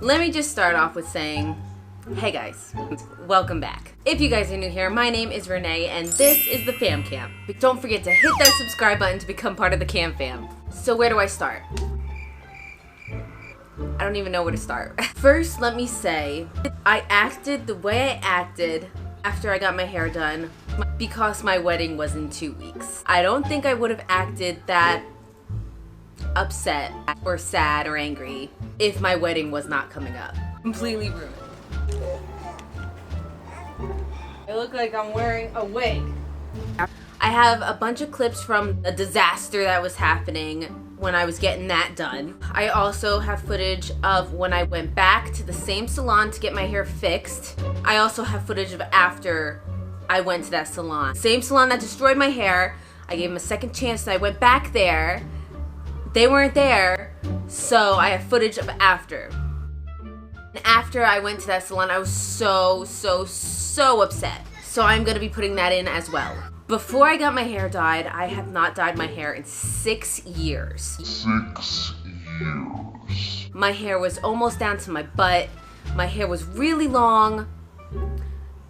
Let me just start off with saying, hey guys, welcome back. If you guys are new here, my name is Renee and this is the Fam Camp. Don't forget to hit that subscribe button to become part of the Cam Fam. So where do I start? I don't even know where to start. First, let me say, I acted the way I acted after I got my hair done because my wedding was in 2 weeks. I don't think I would have acted that upset or sad or angry if my wedding was not coming up. Completely ruined. I look like I'm wearing a wig. I have a bunch of clips from a disaster that was happening when I was getting that done. I also have footage of when I went back to the same salon to get my hair fixed. I also have footage of after I went to that salon. Same salon that destroyed my hair. I gave them a second chance and I went back there. They weren't there, so I have footage of after. And after I went to that salon, I was so upset. So I'm gonna be putting that in as well. Before I got my hair dyed, I have not dyed my hair in 6 years. 6 years. My hair was almost down to my butt. My hair was really long.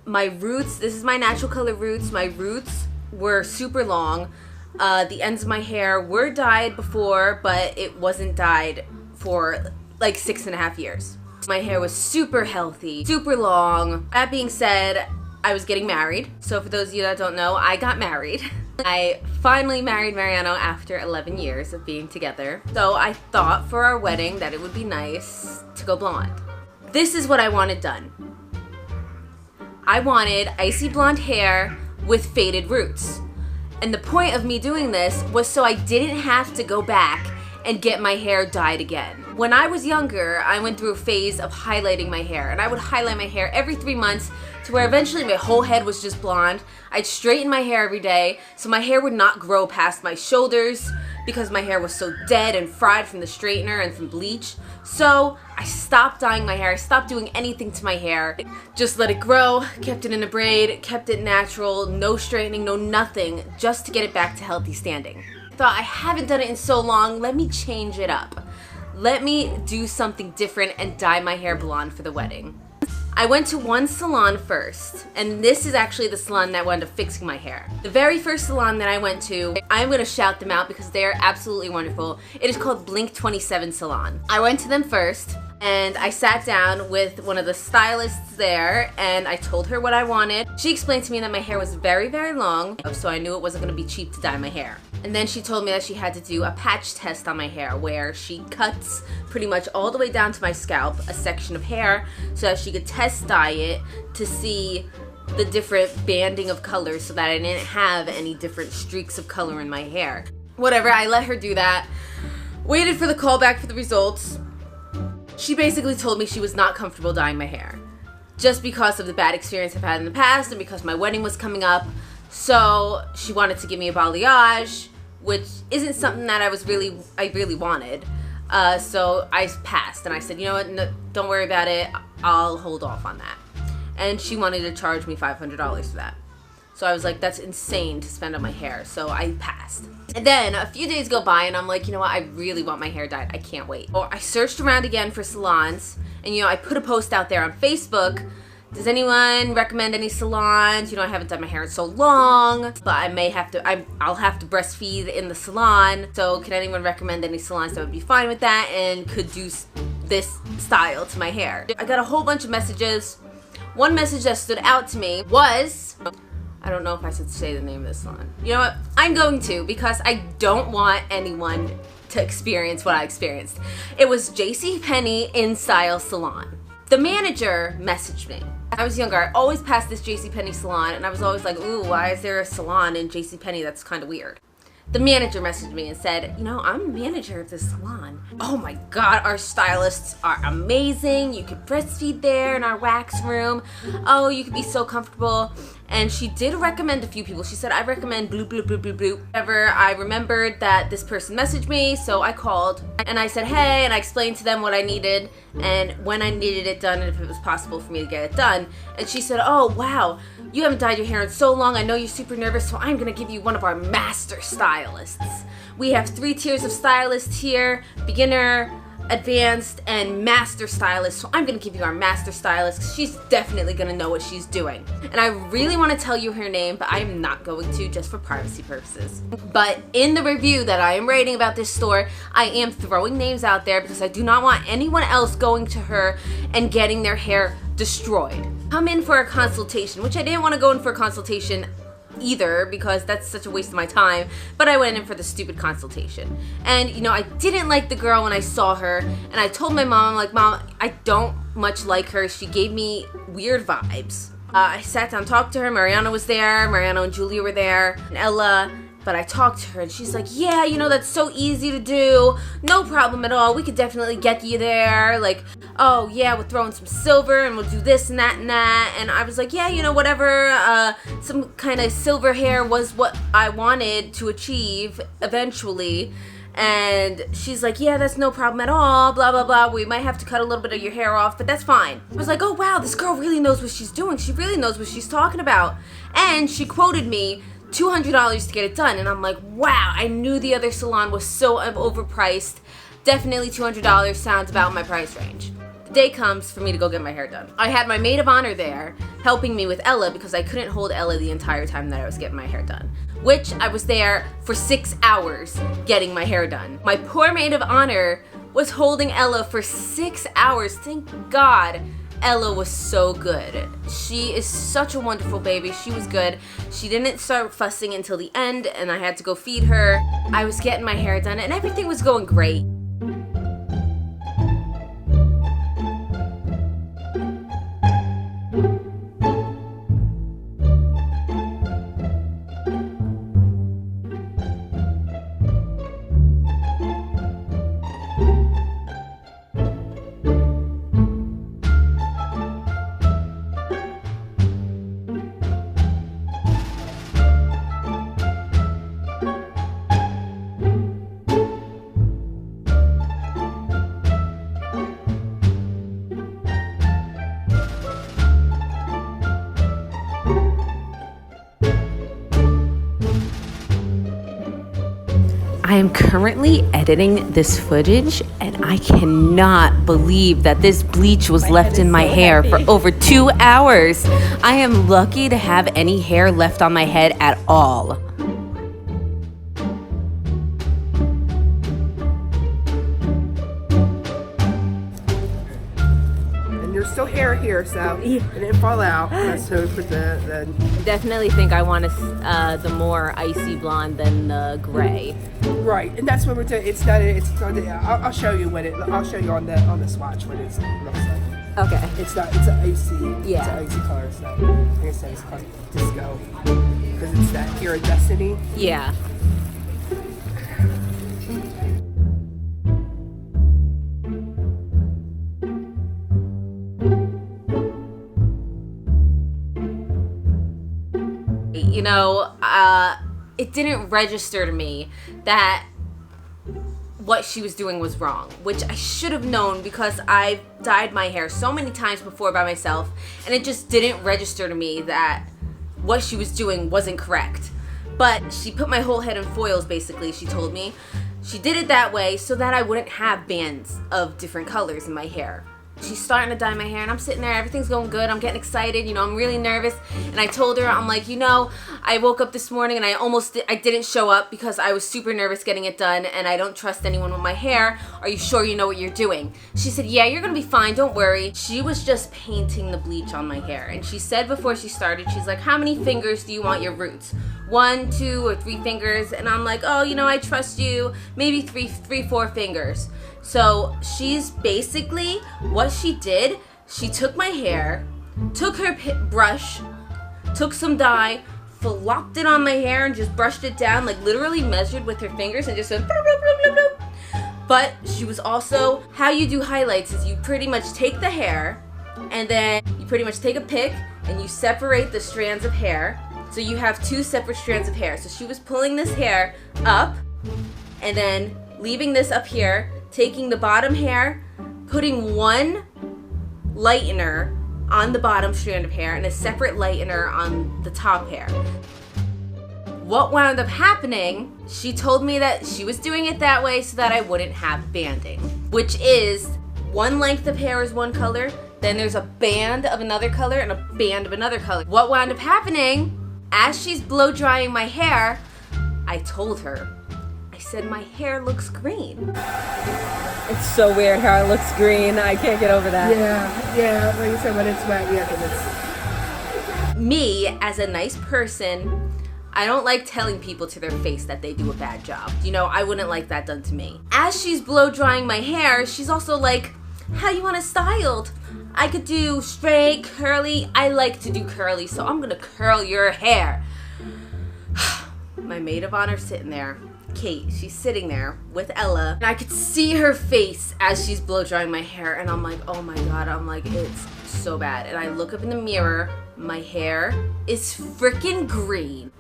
My roots, this is my natural color roots. My roots were super long. The ends of my hair were dyed before, but it wasn't dyed for like 6.5 years. My hair was super healthy, super long. That being said, I was getting married. So for those of you that don't know, I got married. I finally married Mariano after 11 years of being together. So I thought for our wedding that it would be nice to go blonde. This is what I wanted done. I wanted icy blonde hair with faded roots. And the point of me doing this was so I didn't have to go back and get my hair dyed again. When I was younger, I went through a phase of highlighting my hair, and I would highlight my hair every 3 months to where eventually my whole head was just blonde. I'd straighten my hair every day so my hair would not grow past my shoulders because my hair was so dead and fried from the straightener and from bleach. So I stopped dyeing my hair, I stopped doing anything to my hair. Just let it grow, kept it in a braid, kept it natural, no straightening, no nothing, just to get it back to healthy standing. I thought, I haven't done it in so long, let me change it up. Let me do something different and dye my hair blonde for the wedding. I went to one salon first, and this is actually the salon that wound up fixing my hair. The very first salon that I went to, I'm going to shout them out because they're absolutely wonderful. It is called Blink 27 Salon. I went to them first, and I sat down with one of the stylists there, and I told her what I wanted. She explained to me that my hair was very long, so I knew it wasn't going to be cheap to dye my hair. And then she told me that she had to do a patch test on my hair where she cuts pretty much all the way down to my scalp a section of hair so that she could test dye it to see the different banding of colors so that I didn't have any different streaks of color in my hair. Whatever, I let her do that. Waited for the call back for the results. She basically told me she was not comfortable dyeing my hair just because of the bad experience I've had in the past and because my wedding was coming up. So she wanted to give me a balayage, which isn't something that I really wanted. So I passed and I said, you know what, no, don't worry about it. I'll hold off on that. And she wanted to charge me $500 for that. So I was like, that's insane to spend on my hair. So I passed. And then a few days go by and I'm like, you know what, I really want my hair dyed. I can't wait. Or I searched around again for salons and, you know, I put a post out there on Facebook. Does anyone recommend any salons? You know, I haven't done my hair in so long, but I'll have to breastfeed in the salon. So can anyone recommend any salons that would be fine with that and could do this style to my hair? I got a whole bunch of messages. One message that stood out to me was, I don't know if I should say the name of this salon. You know what? I'm going to because I don't want anyone to experience what I experienced. It was JCPenney In Style Salon. The manager messaged me. I was younger, I always passed this JCPenney salon and I was always like, ooh, why is there a salon in JCPenney? That's kind of weird. The manager messaged me and said, you know, I'm a manager of this salon. Oh my God, our stylists are amazing. You could breastfeed there in our wax room. Oh, you could be so comfortable. And she did recommend a few people. She said, I recommend bloop, bloop, bloop, bloop, bloop. However, I remembered that this person messaged me, so I called and I said, hey, and I explained to them what I needed and when I needed it done and if it was possible for me to get it done. And she said, oh, wow, you haven't dyed your hair in so long. I know you're super nervous, so I'm gonna give you one of our master stylists. We have 3 tiers of stylists here, beginner, advanced and master stylist, so I'm gonna give you our master stylist because she's definitely gonna know what she's doing. And I really want to tell you her name, but I'm not going to, just for privacy purposes. But in the review that I am writing about this store, I am throwing names out there because I do not want anyone else going to her and getting their hair destroyed. Come in for a consultation, which I didn't want to go in for a consultation either because that's such a waste of my time, but I went in for the stupid consultation. And you know, I didn't like the girl when I saw her, and I told my mom, I'm like, Mom, I don't much like her. She gave me weird vibes. I sat down, talked to her. Mariana was there. Mariana and Julia were there, and Ella. But I talked to her and she's like, yeah, you know, that's so easy to do. No problem at all. We could definitely get you there. Like, oh yeah, we'll throw in some silver and we'll do this and that and that. And I was like, yeah, you know, whatever. Some kind of silver hair was what I wanted to achieve eventually. And she's like, yeah, that's no problem at all, blah, blah, blah. We might have to cut a little bit of your hair off, but that's fine. I was like, oh wow, this girl really knows what she's doing. She really knows what she's talking about. And she quoted me $200 to get it done, and I'm like, wow, I knew the other salon was so overpriced. Definitely $200 sounds about my price range. The day comes for me to go get my hair done. I had my maid of honor there helping me with Ella because I couldn't hold Ella the entire time that I was getting my hair done, which I was there for 6 hours getting my hair done. My poor maid of honor was holding Ella for 6 hours. Thank God Ella was so good. She is such a wonderful baby. She was good. She didn't start fussing until the end, and I had to go feed her. I was getting my hair done, and everything was going great. I am currently editing this footage, and I cannot believe that this bleach was left in my hair for over 2 hours. I am lucky to have any hair left on my head at all. And there's still hair here, so it didn't fall out. So we put the Definitely think I want the more icy blonde than the gray. right, and that's what we're doing. It's not. I'll show you what it. I'll show you on the swatch what it looks like. Okay. It's not. It's an icy. Yeah. It's an icy color. It's not. Like I said, it's called disco because it's that iridescent-y. Yeah. You know, it didn't register to me that what she was doing was wrong, which I should have known because I've dyed my hair so many times before by myself, and it just didn't register to me that what she was doing wasn't correct. But she put my whole head in foils, basically, she told me. She did it that way so that I wouldn't have bands of different colors in my hair. She's starting to dye my hair, and I'm sitting there, everything's going good, I'm getting excited, you know, I'm really nervous, and I told her, I'm like, you know, I woke up this morning and I didn't show up because I was super nervous getting it done, and I don't trust anyone with my hair. Are you sure you know what you're doing? She said, yeah, you're gonna be fine, don't worry. She was just painting the bleach on my hair, and she said before she started, she's like, how many fingers do you want your roots? 1, 2, or 3 fingers? And I'm like, oh, you know, I trust you, maybe 3, 4 fingers. So she's basically, what she did, she took my hair, took her brush, took some dye, flopped it on my hair and just brushed it down, like literally measured with her fingers and just went bloop, bloop, bloop, bloop, bloop. But she was also, how you do highlights is you pretty much take the hair and then you pretty much take a pick and you separate the strands of hair. So you have 2 separate strands of hair. So she was pulling this hair up and then leaving this up here, taking the bottom hair, putting 1 lightener on the bottom strand of hair and a separate lightener on the top hair. What wound up happening, she told me that she was doing it that way so that I wouldn't have banding, which is one length of hair is one color, then there's a band of another color and a band of another color. What wound up happening, as she's blow drying my hair, I told her, I said, my hair looks green. It's so weird how it looks green. I can't get over that. Yeah, like you said, when it's wet, yeah, because it's... Me, as a nice person, I don't like telling people to their face that they do a bad job. You know, I wouldn't like that done to me. As she's blow drying my hair, she's also like, how you want it styled? I could do straight, curly. I like to do curly, so I'm gonna curl your hair. My maid of honor sitting there. Kate, she's sitting there with Ella, and I could see her face as she's blow drying my hair, and I'm like, oh my god, I'm like, it's so bad. And I look up in the mirror, my hair is freaking green.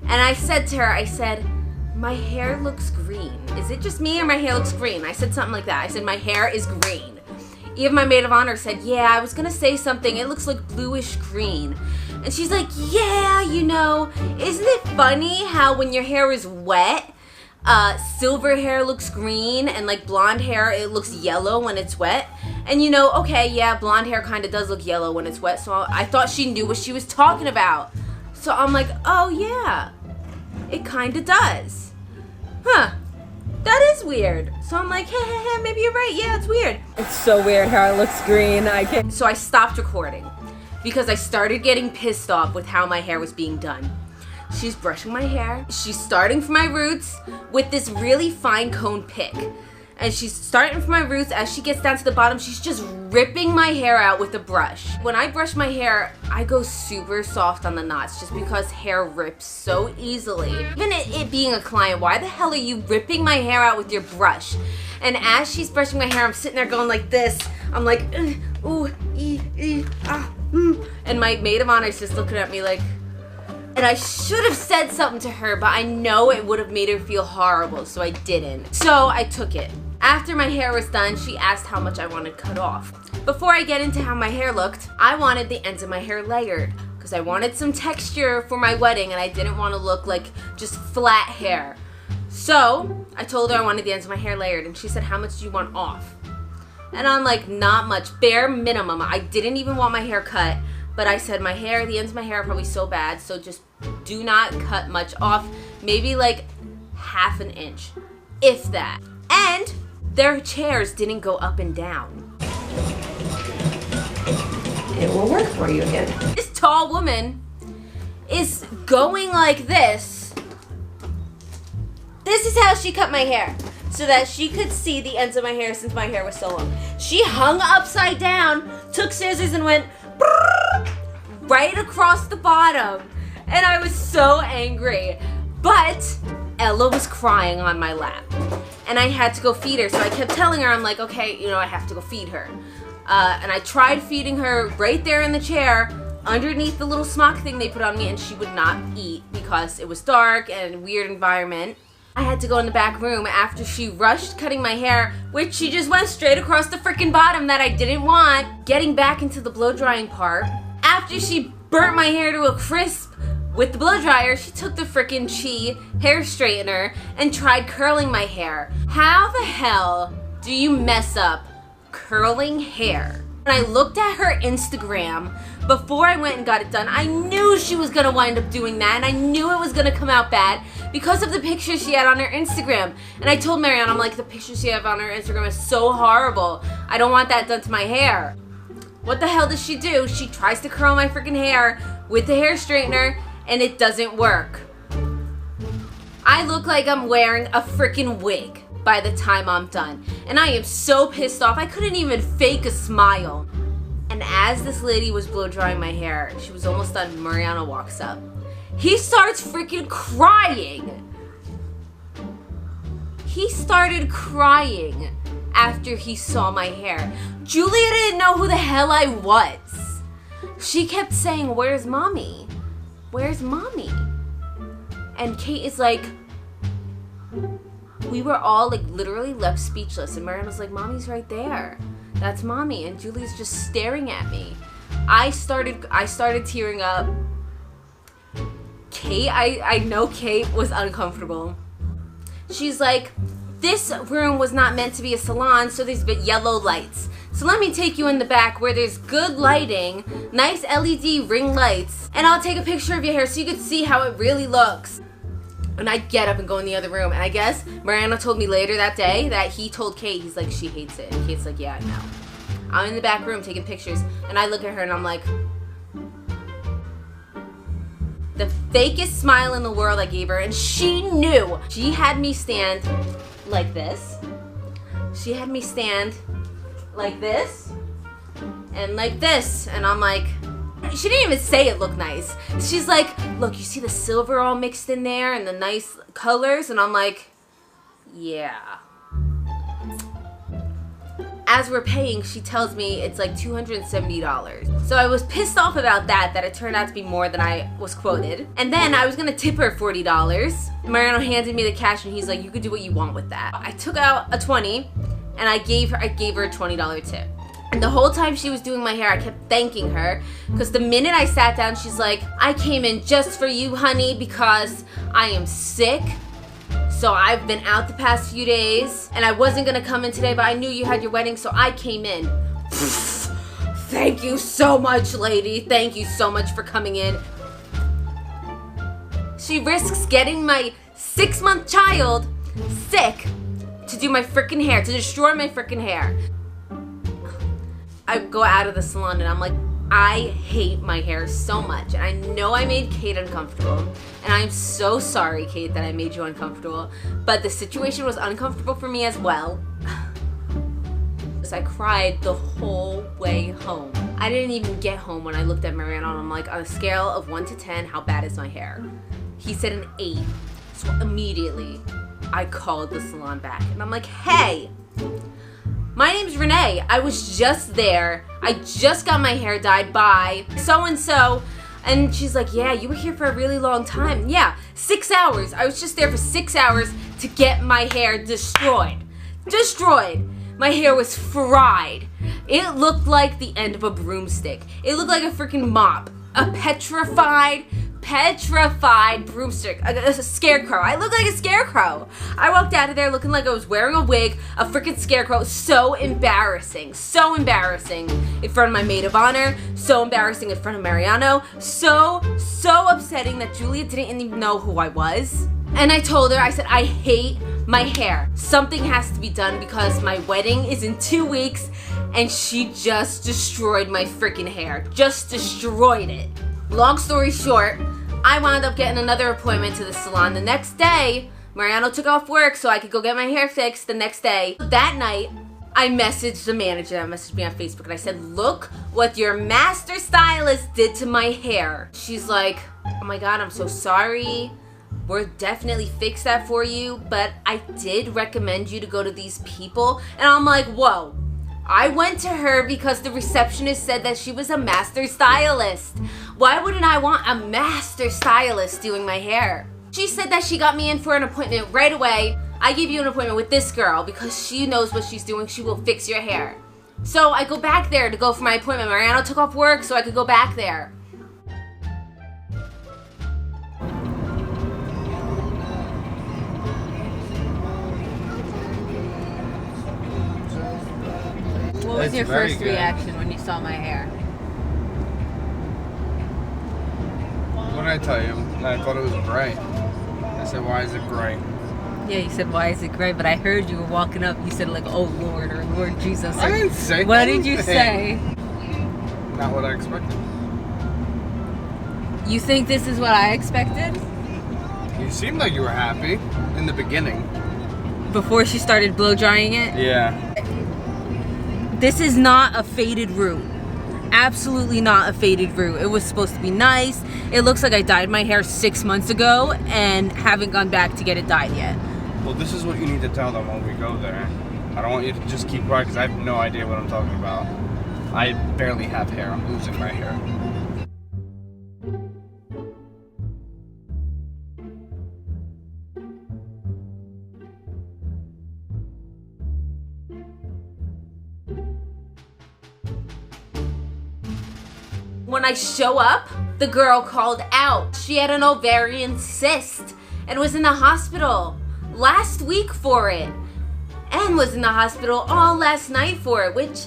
And I said to her, I said, my hair looks green. Is it just me or my hair looks green? I said something like that. I said, my hair is green. Even my maid of honor said, yeah, I was gonna say something. It looks like bluish green. And she's like, yeah, you know, isn't it funny how when your hair is wet, silver hair looks green and like blonde hair, it looks yellow when it's wet? And you know, okay, yeah, blonde hair kind of does look yellow when it's wet. So I thought she knew what she was talking about. So I'm like, oh yeah, it kind of does. Huh. That is weird. So I'm like, hey, maybe you're right. Yeah, it's weird. It's so weird how it looks green. I can't. So I stopped recording because I started getting pissed off with how my hair was being done. She's brushing my hair. She's starting from my roots with this really fine cone pick. And she's starting from my roots. As she gets down to the bottom, she's just ripping my hair out with a brush. When I brush my hair, I go super soft on the knots just because hair rips so easily. Even it being a client, why the hell are you ripping my hair out with your brush? And as she's brushing my hair, I'm sitting there going like this. I'm like, ooh, and my maid of honor is just looking at me like, and I should have said something to her, but I know it would have made her feel horrible, so I didn't. So I took it. After my hair was done, she asked how much I wanted cut off. Before I get into how my hair looked, I wanted the ends of my hair layered because I wanted some texture for my wedding and I didn't want to look like just flat hair. So I told her I wanted the ends of my hair layered and she said, how much do you want off? And I'm like, not much, bare minimum. I didn't even want my hair cut, but I said the ends of my hair are probably so bad, so just do not cut much off, maybe like half an inch, if that. And their chairs didn't go up and down. It will work for you again. This tall woman is going like this. This is how she cut my hair, so that she could see the ends of my hair since my hair was so long. She hung upside down, took scissors and went right across the bottom. And I was so angry. But Ella was crying on my lap. And I had to go feed her. So I kept telling her, I'm like, okay, you know, I have to go feed her. And I tried feeding her right there in the chair, underneath the little smock thing they put on me, and she would not eat because it was dark and a weird environment. I had to go in the back room after she rushed cutting my hair, which she just went straight across the freaking bottom that I didn't want. Getting back into the blow drying part, after she burnt my hair to a crisp with the blow dryer, she took the freaking Chi hair straightener and tried curling my hair. How the hell do you mess up curling hair? When I looked at her Instagram before I went and got it done, I knew she was gonna wind up doing that, and I knew it was gonna come out bad because of the pictures she had on her Instagram. And I told Marianne, I'm like, the pictures she had on her Instagram is so horrible. I don't want that done to my hair. What the hell does she do? She tries to curl my freaking hair with the hair straightener, and it doesn't work. I look like I'm wearing a freaking wig by the time I'm done. And I am so pissed off, I couldn't even fake a smile. And as this lady was blow drying my hair, she was almost done, Mariana walks up. He starts freaking crying. He started crying after he saw my hair. Julia didn't know who the hell I was. She kept saying, where's mommy? Where's mommy? And Kate is like, we were all like literally left speechless, and Marianne was like, mommy's right there. That's mommy. And Julie's just staring at me. I started tearing up. Kate, I know Kate was uncomfortable. She's like, this room was not meant to be a salon, so there's yellow lights. So let me take you in the back where there's good lighting, nice LED ring lights, and I'll take a picture of your hair so you can see how it really looks. And I get up and go in the other room, and I guess Mariano told me later that day that he told Kate, he's like, she hates it. And Kate's like, yeah, I know. I'm in the back room taking pictures, and I look at her and I'm like, the fakest smile in the world I gave her, and she knew. She had me stand like this. She had me stand like this and like this, and I'm like, she didn't even say it looked nice. She's like, look, you see the silver all mixed in there and the nice colors? And I'm like, yeah. As we're paying, she tells me it's like $270. So I was pissed off about that it turned out to be more than I was quoted. And then I was gonna tip her $40. Mariano handed me the cash and he's like, you could do what you want with that. I took out a 20 and I gave her a $20 tip. And the whole time she was doing my hair, I kept thanking her, because the minute I sat down, she's like, I came in just for you, honey, because I am sick. So I've been out the past few days, and I wasn't gonna come in today, but I knew you had your wedding, so I came in. Thank you so much, lady. Thank you so much for coming in. She risks getting my 6-month child sick to do my freaking hair, to destroy my freaking hair. I go out of the salon and I'm like, I hate my hair so much, and I know I made Kate uncomfortable, and I'm so sorry, Kate, that I made you uncomfortable, but the situation was uncomfortable for me as well. So I cried the whole way home. I didn't even get home when I looked at Mariano, and I'm like, on a scale of 1 to 10, how bad is my hair? He said an 8. So immediately, I called the salon back, and I'm like, hey, my name's Renee. I was just there. I just got my hair dyed by so-and-so. And she's like, yeah, you were here for a really long time. Yeah, 6 hours. I was just there for 6 hours to get my hair destroyed. Destroyed. My hair was fried. It looked like the end of a broomstick. It looked like a freaking mop. A petrified broomstick. A scarecrow. I looked like a scarecrow. I walked out of there looking like I was wearing a wig, a freaking scarecrow. So embarrassing. So embarrassing in front of my maid of honor. So embarrassing in front of Mariano. So upsetting that Julia didn't even know who I was. And I told her, I said, I hate my hair. Something has to be done because my wedding is in 2 weeks and she just destroyed my freaking hair. Just destroyed it. Long story short, I wound up getting another appointment to the salon the next day. Mariano took off work so I could go get my hair fixed the next day. That night, I messaged the manager that messaged me on Facebook and I said, look what your master stylist did to my hair. She's like, oh my God, I'm so sorry. We'll definitely fix that for you, but I did recommend you to go to these people. And I'm like, whoa. I went to her because the receptionist said that she was a master stylist. Why wouldn't I want a master stylist doing my hair? She said that she got me in for an appointment right away. I gave you an appointment with this girl because she knows what she's doing. She will fix your hair. So I go back there to go for my appointment. Mariano took off work so I could go back there. What was your first reaction when you saw my hair? What did I tell you? I thought it was gray. I said, why is it gray? Yeah, you said, why is it gray? But I heard you were walking up. You said, like, oh, Lord, or Lord Jesus. I didn't say What anything. did you say? Not what I expected. You think this is what I expected? You seemed like you were happy in the beginning. Before she started blow drying it? Yeah. This is not a faded root. Absolutely not a faded root. It was supposed to be nice. It looks like I dyed my hair 6 months ago and haven't gone back to get it dyed yet. Well, this is what you need to tell them when we go there. I don't want you to just keep quiet because I have no idea what I'm talking about. I barely have hair. I'm losing my hair. When I show up, the girl called out. She had an ovarian cyst and was in the hospital last week for it. And was in the hospital all last night for it, which,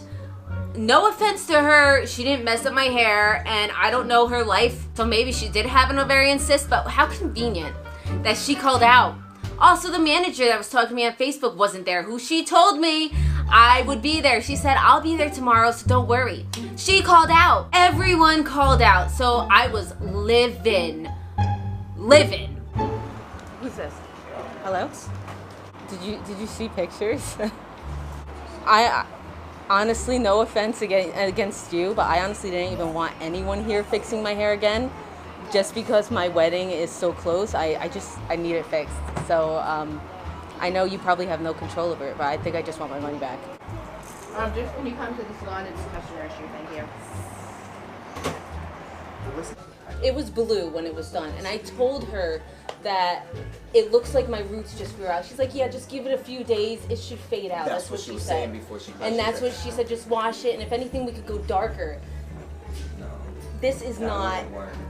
no offense to her, she didn't mess up my hair, and I don't know her life, so maybe she did have an ovarian cyst, but how convenient that she called out. Also, the manager that was talking to me on Facebook wasn't there, who she told me I would be there. She said, I'll be there tomorrow, so don't worry. She called out. Everyone called out, so I was living. Who's this? Hello? Did you see pictures? I honestly, no offense against you, but I honestly didn't even want anyone here fixing my hair again, just because my wedding is so close. I need it fixed. So I know you probably have no control over it, but I think I just want my money back. Just when you come to the salon, it's a customer issue. Thank you. It was blue when it was done, and I told her that it looks like my roots just grew out. She's like, yeah, just give it a few days, it should fade out. That's what she was saying before she. And that's what she said. Just wash it, and if anything, we could go darker. No. This is not.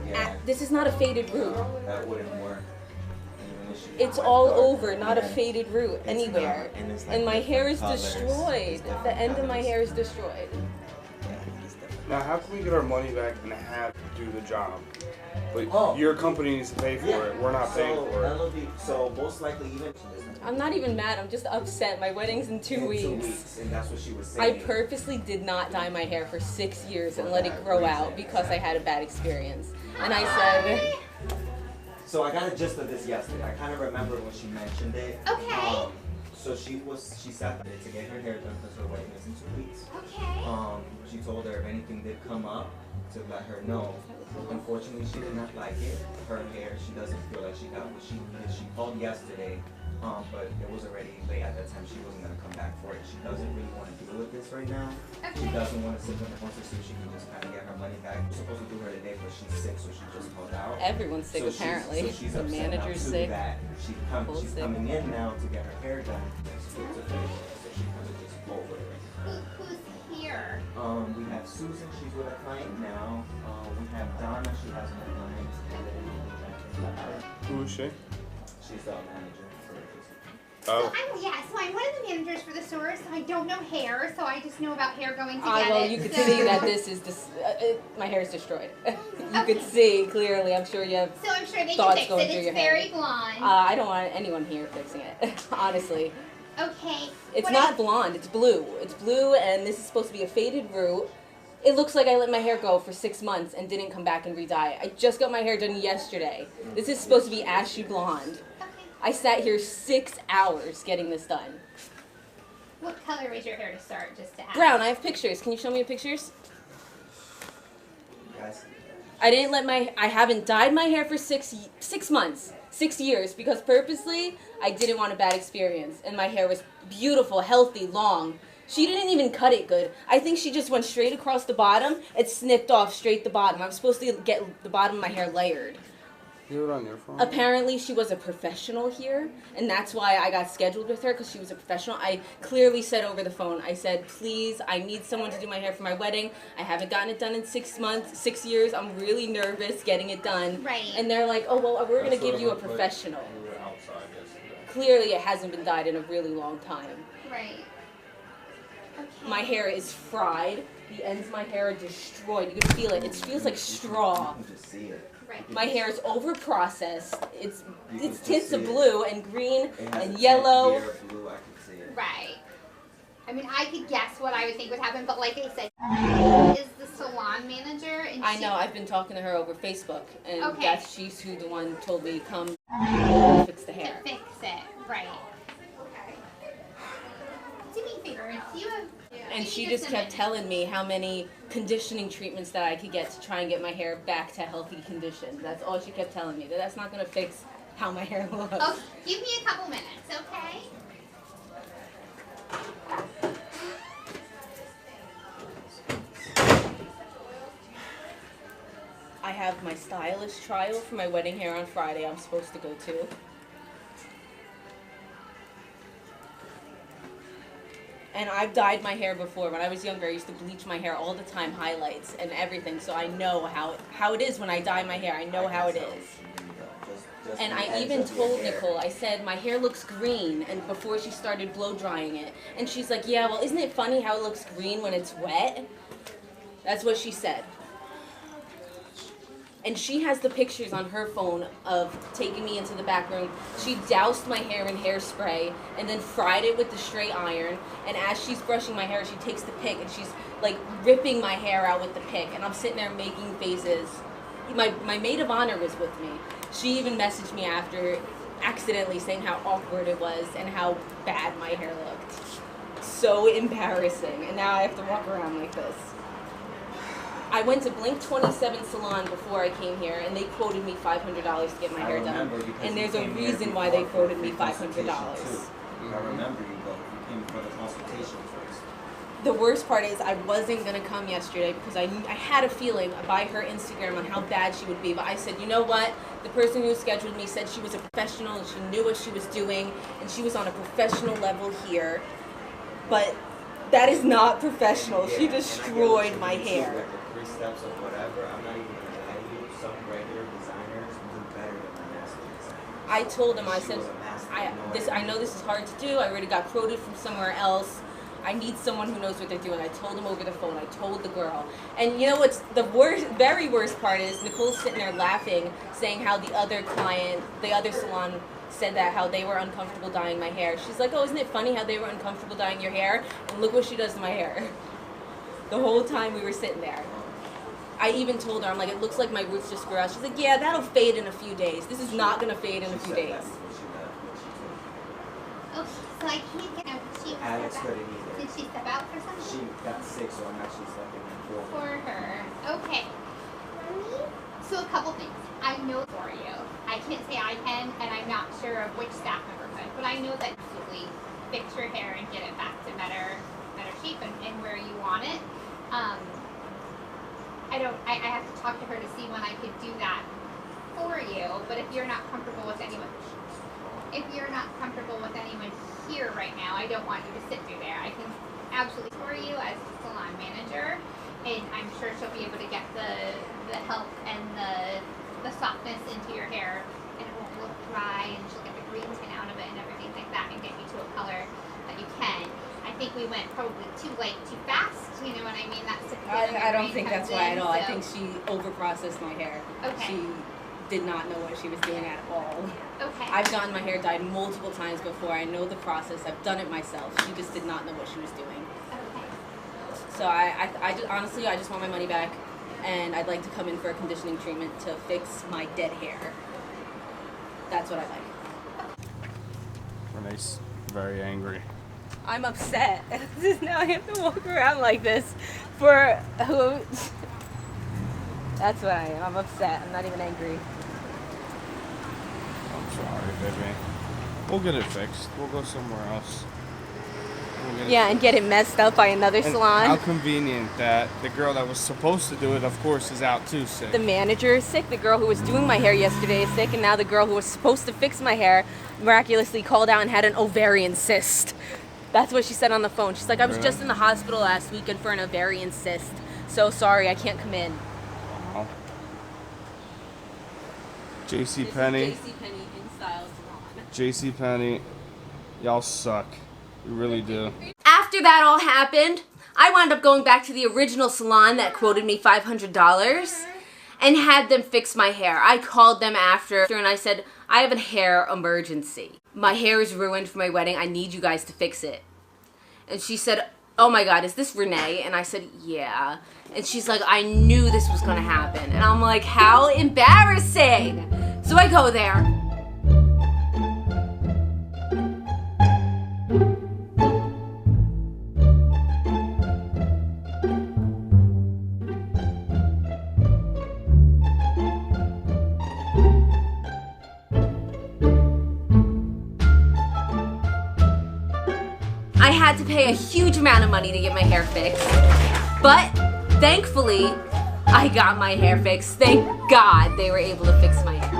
Yeah. This is not a faded root. That wouldn't work. It's all over, not a faded root anywhere. And my hair is destroyed. The end of my hair is destroyed. Now, how can we get our money back and have to do the job? But your company needs to pay for it. We're not paying for it. So most likely even. I'm not even mad. I'm just upset. My wedding's in 2 weeks. And that's what she was saying. I purposely did not dye my hair for 6 years and let it grow out because I had a bad experience. And I said. So I got a gist of this yesterday. I kind of remember when she mentioned it. Okay. So she sat there to get her hair done because her wedding is in 2 weeks. Okay. She told her if anything did come up to let her know. Unfortunately, she did not like it. Her hair, she doesn't feel like she got what she needed. She called yesterday, but it was already late at that time. She wasn't gonna come back for it. She doesn't really want to deal with this right now. She doesn't want to sit there and wants to see if she can just kind of get her money back. We're supposed to do her today, but she's sick, so she just called out. Everyone's sick, apparently. She's the manager's sick. That she's coming in now to get her hair done. So she kind of just over it. Who's here? We have Susan, she's with a client now. We have Donna, she has no client. Who is she? She's the manager for So I'm one of the managers for the store, so I don't know hair, so I just know about hair going to get well, it. you could see that this is my hair is destroyed. You could see clearly. I'm sure you have. So I'm sure they can thoughts fix going it. through It's your very head. blonde. I don't want anyone here fixing it. Honestly. Okay. It's not blonde. It's blue. It's blue, and this is supposed to be a faded root. It looks like I let my hair go for 6 months and didn't come back and re-dye it. I just got my hair done yesterday. This is supposed to be ashy blonde. Okay. I sat here 6 hours getting this done. What color was your hair to start, just to ask? Brown. I have pictures. Can you show me the pictures? Yes. I haven't dyed my hair for 6 months, 6 years, because purposely I didn't want a bad experience. And my hair was beautiful, healthy, long. She didn't even cut it good. I think she just went straight across the bottom and snipped off straight the bottom. I was supposed to get the bottom of my hair layered. Do it on your phone. Apparently she was a professional here, and that's why I got scheduled with her, because she was a professional. I clearly said over the phone, I said, please, I need someone to do my hair for my wedding. I haven't gotten it done in 6 months, 6 years. I'm really nervous getting it done. Right. And they're like, oh, well, we're going to give you a professional. We were outside yesterday. Clearly it hasn't been dyed in a really long time. Right. Okay. My hair is fried. The ends of my hair are destroyed. You can feel it. It feels like straw. You can just see it. Right. My hair is over processed. It's tints of see it. blue and green It has and a yellow. clear blue, I can see it. Right. I mean, I could guess what I would think would happen, but like I said, is the salon manager, and I know. I've been talking to her over Facebook, and she's who the one told me come fix the to hair. fix it. Right. Okay. Do me a favor. Do you have? And she just kept telling me how many conditioning treatments that I could get to try and get my hair back to healthy condition. That's all she kept telling me. That's not going to fix how my hair looks. Oh, give me a couple minutes, okay? I have my stylist trial for my wedding hair on Friday I'm supposed to go to. And I've dyed my hair before. When I was younger, I used to bleach my hair all the time, highlights and everything. So I know how it is when I dye my hair. I know how it is. And I even told Nicole, I said, my hair looks green, and before she started blow drying it. And she's like, yeah, well, isn't it funny how it looks green when it's wet? That's what she said. And she has the pictures on her phone of taking me into the back room. She doused my hair in hairspray and then fried it with the straight iron. And as she's brushing my hair, she takes the pick and she's like ripping my hair out with the pick. And I'm sitting there making faces. My maid of honor was with me. She even messaged me after accidentally saying how awkward it was and how bad my hair looked. So embarrassing. And now I have to walk around like this. I went to Blink 27 Salon before I came here, and they quoted me $500 to get my hair done. And there's a reason why they quoted me $500. I remember you though. You came for the consultation first. The worst part is I wasn't going to come yesterday because I had a feeling by her Instagram on how bad she would be. But I said, you know what? The person who scheduled me said she was a professional and she knew what she was doing, and she was on a professional level here. But that is not professional. She destroyed my hair. Steps of whatever, I'm not even gonna lie to you, some regular designers do better than my master designer. I told him, I said, I know this is hard to do, I already got quoted from somewhere else, I need someone who knows what they're doing. I told him over the phone, I told the girl. And you know what's the worst, very worst part is, Nicole's sitting there laughing, saying how the other client, the other salon said that how they were uncomfortable dyeing my hair. She's like, oh, isn't it funny how they were uncomfortable dyeing your hair? And look what she does to my hair. The whole time we were sitting there. I even told her, I'm like, it looks like my roots just grew out. She's like, yeah, that'll fade in a few days. This is not going to fade in a few days. Oh, so I can't get out. Alex couldn't either. Did she step out for something? She got sick, so I'm actually stepping in for her. Okay. So a couple things. I know for you. I can't say I can, and I'm not sure of which staff member could, but I know that absolutely fix your hair and get it back to better shape and where you want it. I have to talk to her to see when I could do that for you, but if you're not comfortable with anyone here right now, I don't want you to sit through there. I can absolutely for you as salon manager, and I'm sure she'll be able to get the help and the softness into your hair, and it won't look dry, and she'll get the green tint out of it and everything like that, and get you to a color that you can. I think we went probably too late, too fast. You know what I mean? That's I don't think that's why at all. I think she overprocessed my hair. Okay. She did not know what she was doing at all. Okay. I've gotten my hair dyed multiple times before. I know the process. I've done it myself. She just did not know what she was doing. Okay. So I just, honestly, I just want my money back, and I'd like to come in for a conditioning treatment to fix my dead hair. That's what I like. Renee's very angry. I'm upset. Now I have to walk around like this for who? That's what I am. I'm upset. I'm not even angry. I'm sorry, baby. We'll get it fixed. We'll go somewhere else. Yeah, and get it messed up by another salon. How convenient that the girl that was supposed to do it, of course, is out too sick. The manager is sick. The girl who was doing my hair yesterday is sick, and now the girl who was supposed to fix my hair miraculously called out and had an ovarian cyst. That's what she said on the phone. She's like, I was just in the hospital last weekend for an ovarian cyst. So sorry, I can't come in. Wow. JCPenney. JCPenney in style salon. JCPenney, y'all suck. You really do. After that all happened, I wound up going back to the original salon that quoted me $500 and had them fix my hair. I called them after and I said, I have a hair emergency. My hair is ruined for my wedding. I need you guys to fix it. And she said, oh my God, is this Renee? And I said, yeah. And she's like, I knew this was gonna happen. And I'm like, how embarrassing. So I go there. I had to pay a huge amount of money to get my hair fixed, but thankfully, I got my hair fixed. Thank God they were able to fix my hair.